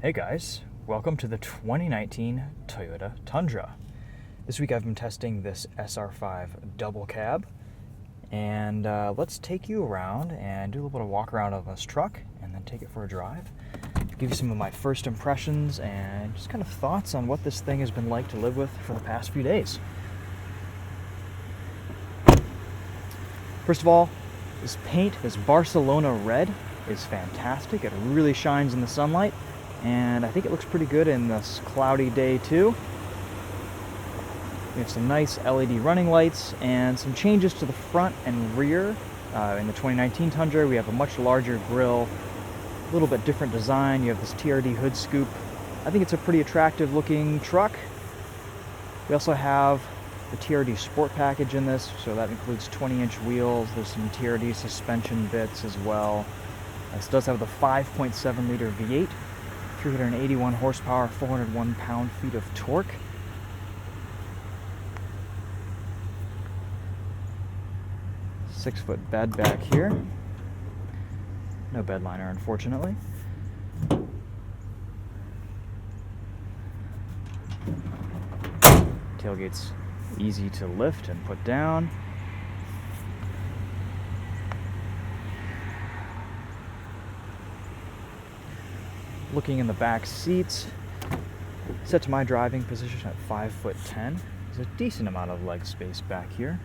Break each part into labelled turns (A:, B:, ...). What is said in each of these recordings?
A: Hey guys, welcome to the 2019 Toyota Tundra. This week I've been testing this SR5 double cab, and let's take you around and do a little bit of walk around of this truck and then take it for a drive. Give you some of my first impressions and just kind of thoughts on what this thing has been like to live with for the past few days. First of all, this paint, this Barcelona red, is fantastic. It really shines in the sunlight, and I think it looks pretty good in this cloudy day too. We have some nice LED running lights and some changes to the front and rear. In the 2019 Tundra, we have a much larger grille, a little bit different design. You have this TRD hood scoop. I think it's a pretty attractive looking truck. We also have the TRD Sport Package in this, so that includes 20-inch wheels. There's some TRD suspension bits as well. This does have the 5.7 liter V8, 381 horsepower, 401 pound-feet of torque. Six-foot bed back here. No bed liner, unfortunately. Tailgate's easy to lift and put down. Looking in the back seats, set to my driving position at 5'10". There's a decent amount of leg space back here.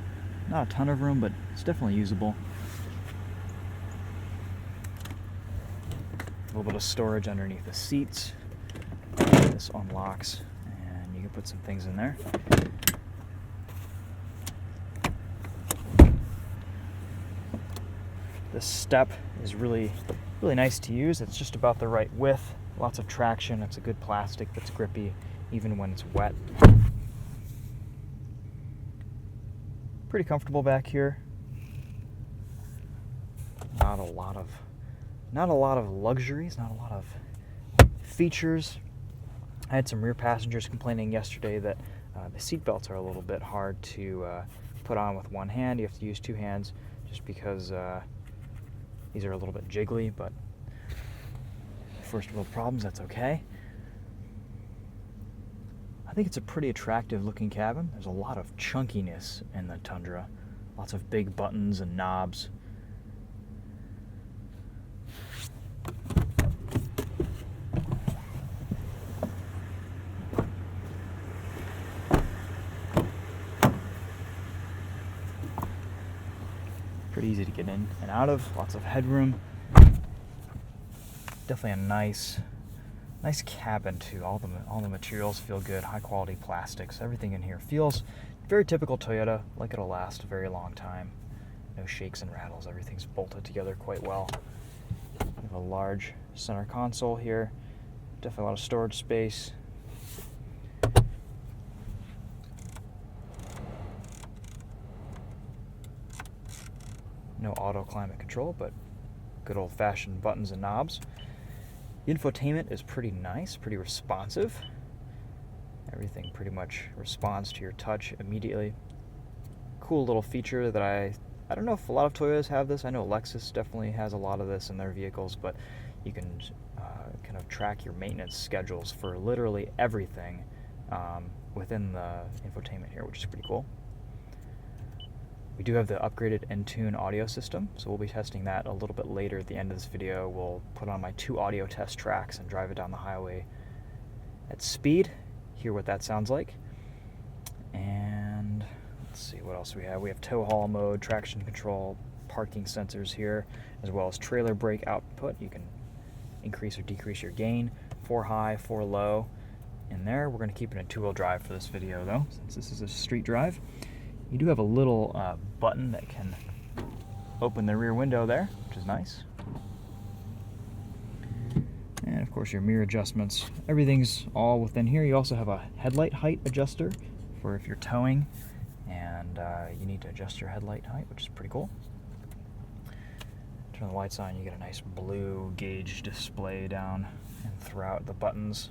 A: Not a ton of room, but it's definitely usable. A little bit of storage underneath the seats. This unlocks, and you can put some things in there. This step is really nice to use. It's just about the right width, lots of traction. It's a good plastic that's grippy even when it's wet. Pretty comfortable back here. Not a lot of luxuries, not a lot of features. I had some rear passengers complaining yesterday that the seat belts are a little bit hard to put on with one hand. You have to use two hands just because these are a little bit jiggly, but first world problems, that's okay. I think it's a pretty attractive looking cabin. There's a lot of chunkiness in the Tundra. Lots of big buttons and knobs. Pretty easy to get in and out of, lots of headroom. Definitely a nice cabin too. All the materials feel good, high quality plastics. Everything in here feels very typical Toyota, like it'll last a very long time. No shakes and rattles, everything's bolted together quite well. We have a large center console here, definitely a lot of storage space. No auto climate control, but good old-fashioned buttons and knobs. Infotainment is pretty nice, pretty responsive. Everything pretty much responds to your touch immediately. Cool little feature that I don't know if a lot of Toyotas have this. I know Lexus definitely has a lot of this in their vehicles, but you can kind of track your maintenance schedules for literally everything within the infotainment here, which is pretty cool. We do have the upgraded Entune audio system, so we'll be testing that a little bit later at the end of this video. We'll put on my 2 audio test tracks and drive it down the highway at speed, hear what that sounds like. And let's see what else we have. We have tow haul mode, traction control, parking sensors here, as well as trailer brake output. You can increase or decrease your gain, 4 high, 4 low. In there, we're going to keep it in 2-wheel drive for this video though, since this is a street drive. You do have a little button that can open the rear window there, which is nice. And of course your mirror adjustments. Everything's all within here. You also have a headlight height adjuster for if you're towing and you need to adjust your headlight height, which is pretty cool. Turn the lights on, you get a nice blue gauge display down and throughout the buttons.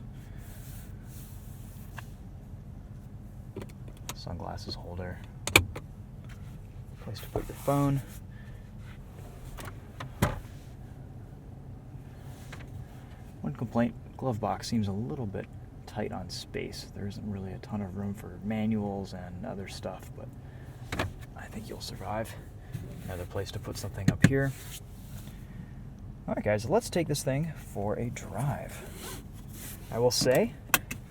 A: Sunglasses holder. Place to put your phone. One complaint glove box seems a little bit tight on space. There isn't really a ton of room for manuals and other stuff, but I think you'll survive. Another place to put something up here. All right, guys, let's take this thing for a drive. I will say,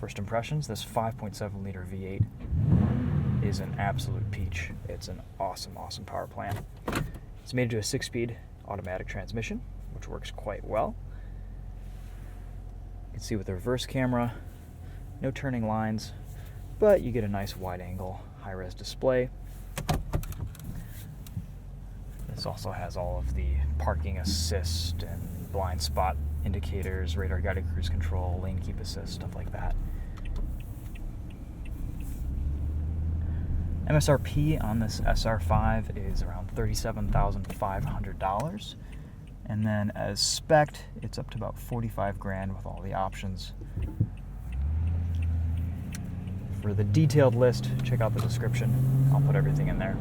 A: first impressions, this 5.7 liter V8 is an absolute peach. It's an awesome, awesome power plant. It's made into a 6-speed automatic transmission, which works quite well. You can see with the reverse camera, no turning lines, but you get a nice wide-angle, high-res display. This also has all of the parking assist and blind spot indicators, radar-guided cruise control, lane keep assist, stuff like that. MSRP on this SR5 is around $37,500. And then as spec'd, it's up to about 45 grand with all the options. For the detailed list, check out the description. I'll put everything in there.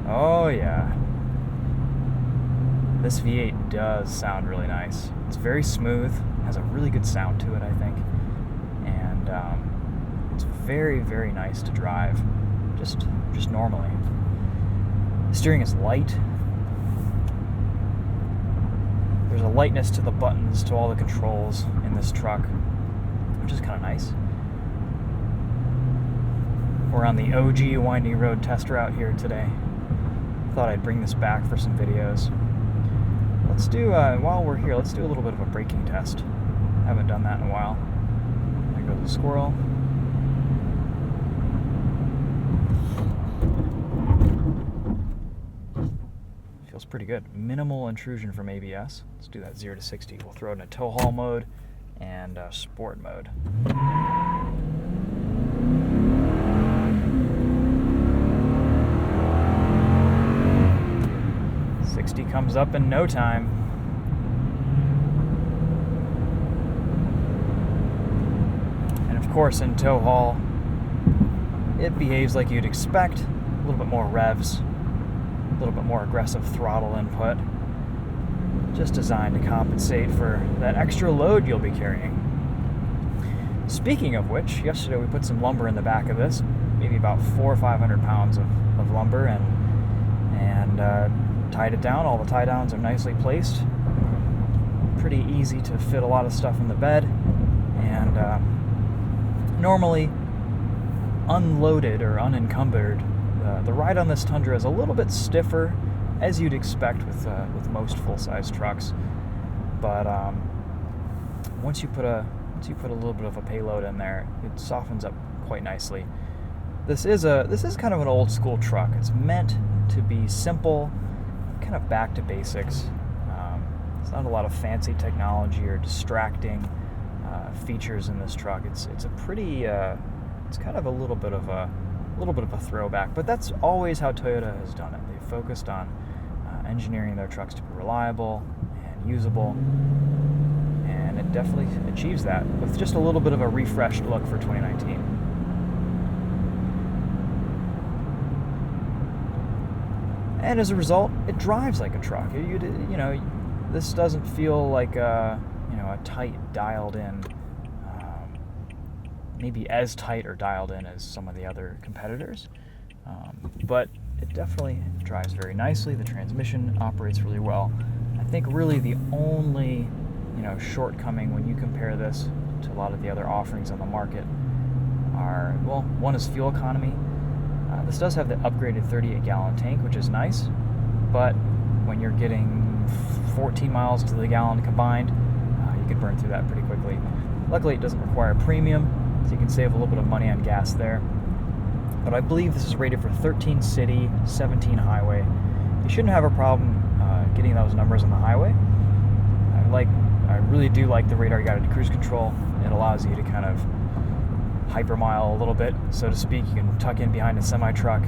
A: Oh yeah. This V8 does sound really nice. It's very smooth, has a really good sound to it, I think. And it's very, very nice to drive, just normally. The steering is light. There's a lightness to the buttons, to all the controls in this truck, which is kind of nice. We're on the OG windy road test route here today. Thought I'd bring this back for some videos. Let's do, while we're here, let's do a little bit of a braking test. Haven't done that in a while. There goes the squirrel. Feels pretty good. Minimal intrusion from ABS. Let's do that 0 to 60. We'll throw it in a tow haul mode and sport mode. 60 comes up in no time. And of course, in tow haul, it behaves like you'd expect. A little bit more revs, a little bit more aggressive throttle input, just designed to compensate for that extra load you'll be carrying. Speaking of which, yesterday we put some lumber in the back of this, maybe about 400 or 500 pounds of lumber, and tied it down. All the tie downs are nicely placed. Pretty easy to fit a lot of stuff in the bed, and normally unloaded or unencumbered, the ride on this Tundra is a little bit stiffer, as you'd expect with most full-size trucks. But once you put a little bit of a payload in there, it softens up quite nicely. This is kind of an old school truck. It's meant to be simple, kind of back to basics. It's not a lot of fancy technology or distracting features in this truck. It's a pretty it's kind of a little bit of a throwback, but that's always how Toyota has done it. They've focused on engineering their trucks to be reliable and usable, and it definitely achieves that with just a little bit of a refreshed look for 2019. And as a result, it drives like a truck. You know, this doesn't feel like a tight, dialed in, maybe as tight or dialed in as some of the other competitors, but it definitely drives very nicely. The transmission operates really well. I think really the only shortcoming when you compare this to a lot of the other offerings on the market are, well, one is fuel economy. This does have the upgraded 38-gallon tank, which is nice, but when you're getting 14 miles to the gallon combined, you can burn through that pretty quickly. Luckily, it doesn't require premium, so you can save a little bit of money on gas there. But I believe this is rated for 13 city, 17 highway. You shouldn't have a problem getting those numbers on the highway. I really do like the radar-guided cruise control. It allows you to kind of hypermile a little bit, so to speak. You can tuck in behind a semi-truck,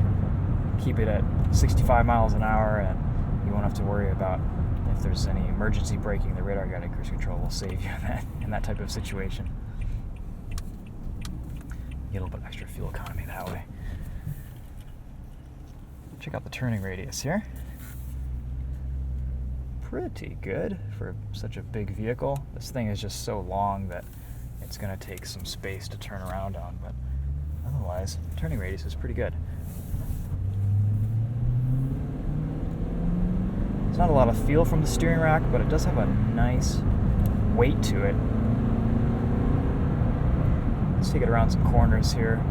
A: keep it at 65 miles an hour, and you won't have to worry about if there's any emergency braking, the radar guided cruise control will save you in that type of situation. Get a little bit extra fuel economy that way. Check out the turning radius here. Pretty good for such a big vehicle. This thing is just so long that it's going to take some space to turn around on, but otherwise, turning radius is pretty good. There's not a lot of feel from the steering rack, but it does have a nice weight to it. Let's take it around some corners here.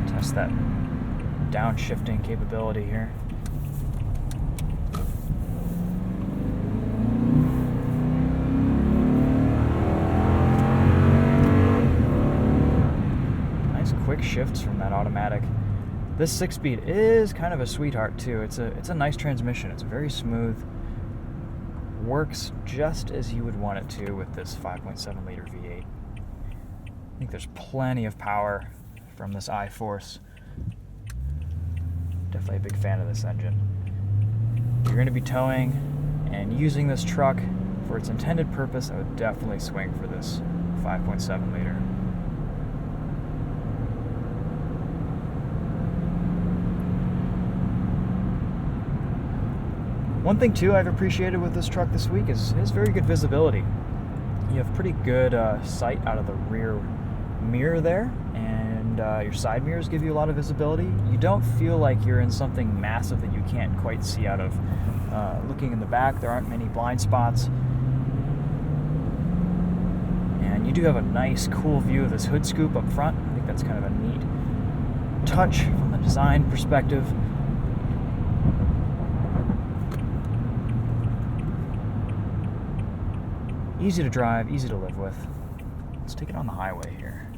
A: Test that downshifting capability here. Nice quick shifts from that automatic. This 6-speed is kind of a sweetheart too. It's a nice transmission. It's very smooth. Works just as you would want it to with this 5.7 liter V8. I think there's plenty of power from this I-Force. Definitely a big fan of this engine. If you're going to be towing and using this truck for its intended purpose, I would definitely swing for this 5.7 liter. One thing too I've appreciated with this truck this week is very good visibility. You have pretty good sight out of the rear mirror there, and your side mirrors give you a lot of visibility. You don't feel like you're in something massive that you can't quite see out of. Looking in the back, there aren't many blind spots. And you do have a nice, cool view of this hood scoop up front. I think that's kind of a neat touch from the design perspective. Easy to drive, easy to live with. Let's take it on the highway here.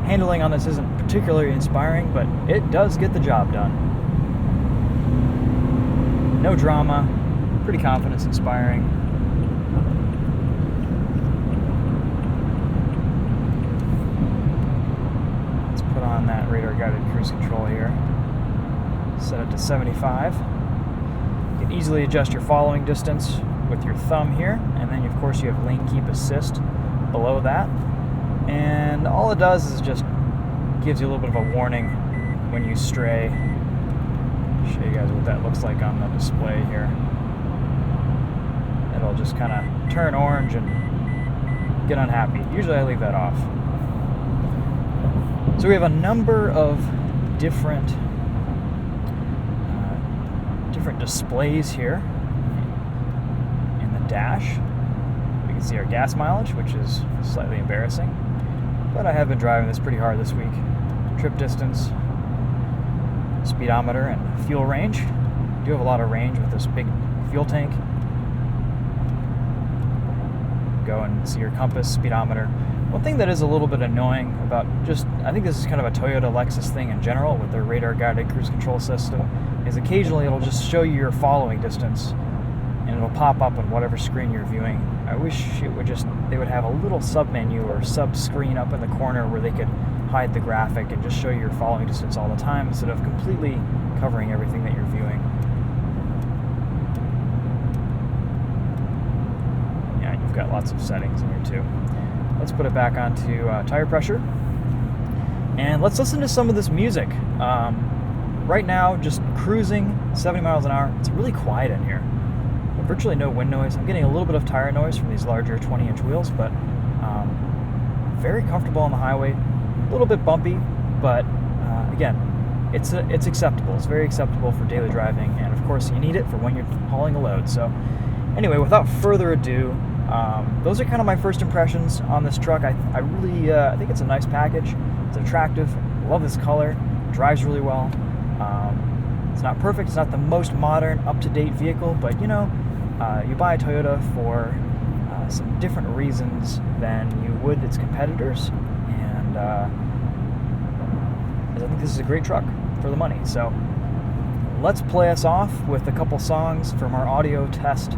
A: Handling on this isn't particularly inspiring, but it does get the job done. No drama, pretty confidence inspiring. On that radar guided cruise control here. Set it to 75. You can easily adjust your following distance with your thumb here, and then of course you have lane keep assist below that. And all it does is just gives you a little bit of a warning when you stray. I'll show you guys what that looks like on the display here. It'll just kind of turn orange and get unhappy. Usually I leave that off. So we have a number of different displays here in the dash. We can see our gas mileage, which is slightly embarrassing, but I have been driving this pretty hard this week. Trip distance, speedometer, and fuel range. We do have a lot of range with this big fuel tank. Go and see your compass, speedometer. One thing that is a little bit annoying about I think this is kind of a Toyota Lexus thing in general with their radar guided cruise control system, is occasionally it'll just show you your following distance and it'll pop up on whatever screen you're viewing. I wish they would have a little sub menu or sub screen up in the corner where they could hide the graphic and just show you your following distance all the time instead of completely covering everything that you're viewing. Yeah, you've got lots of settings in here too. Let's put it back onto tire pressure. And let's listen to some of this music. Right now, just cruising 70 miles an hour. It's really quiet in here. Virtually no wind noise. I'm getting a little bit of tire noise from these larger 20-inch wheels, but very comfortable on the highway. A little bit bumpy, but again, it's acceptable. It's very acceptable for daily driving, and of course, you need it for when you're hauling a load. So anyway, without further ado, those are kind of my first impressions on this truck. I really think it's a nice package. It's attractive. Love this color. Drives really well. It's not perfect. It's not the most modern, up-to-date vehicle, but you know, you buy a Toyota for some different reasons than you would its competitors, and I think this is a great truck for the money. So let's play us off with a couple songs from our audio test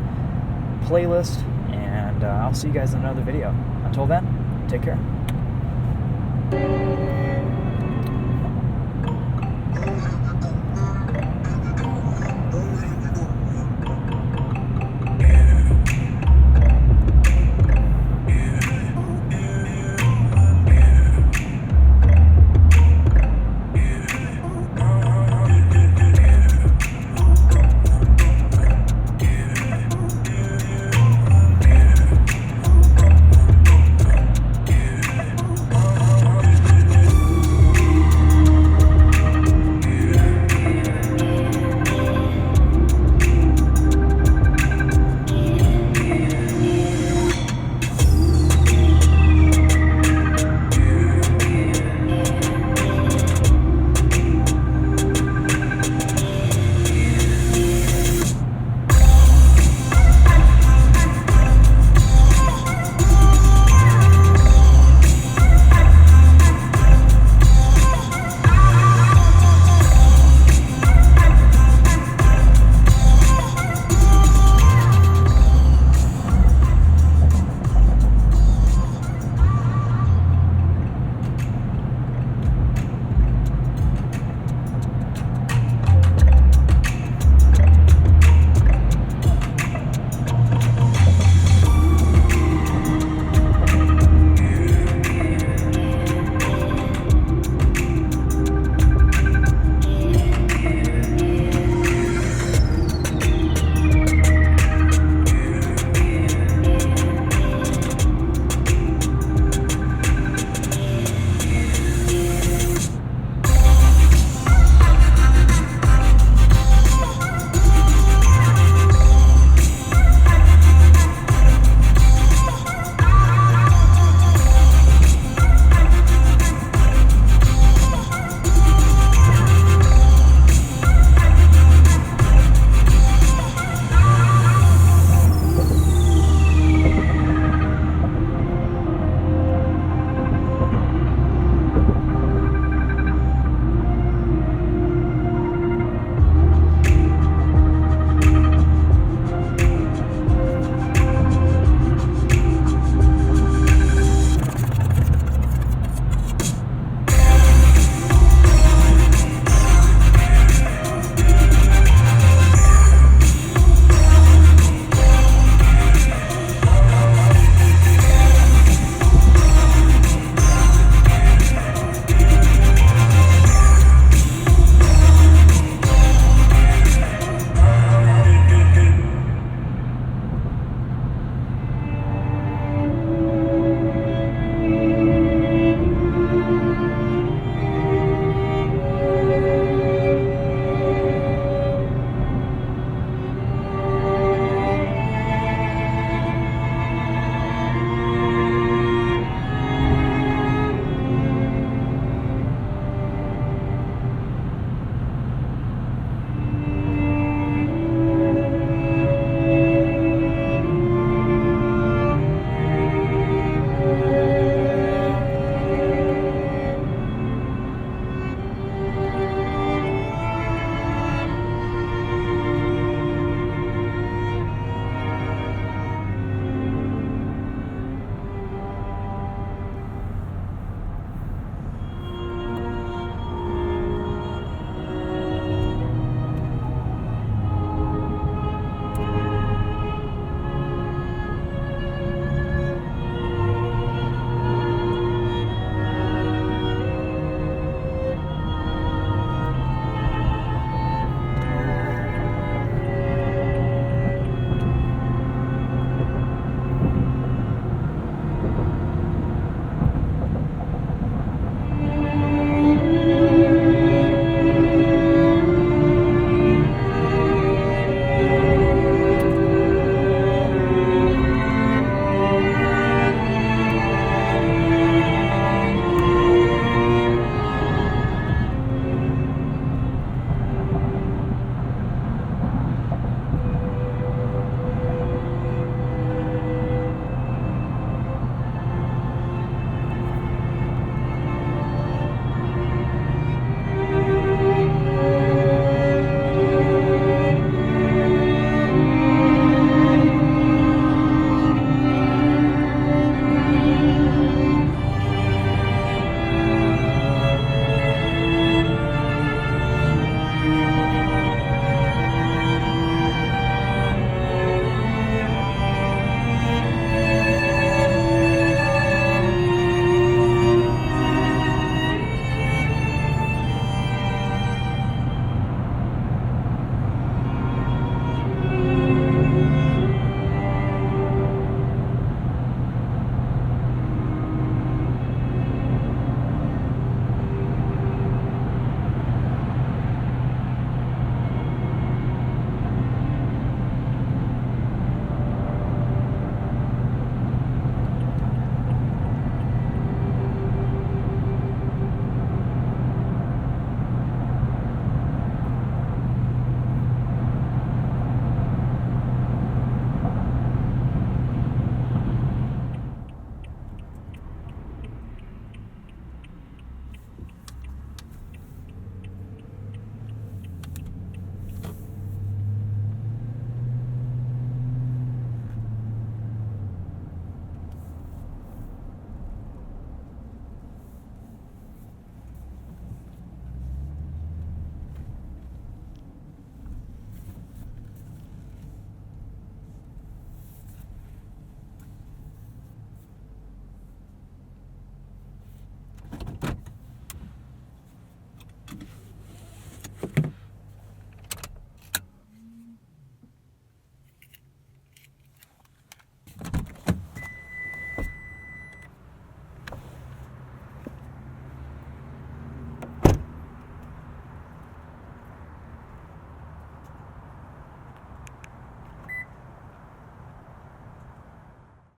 A: playlist, and I'll see you guys in another video. Until then, take care.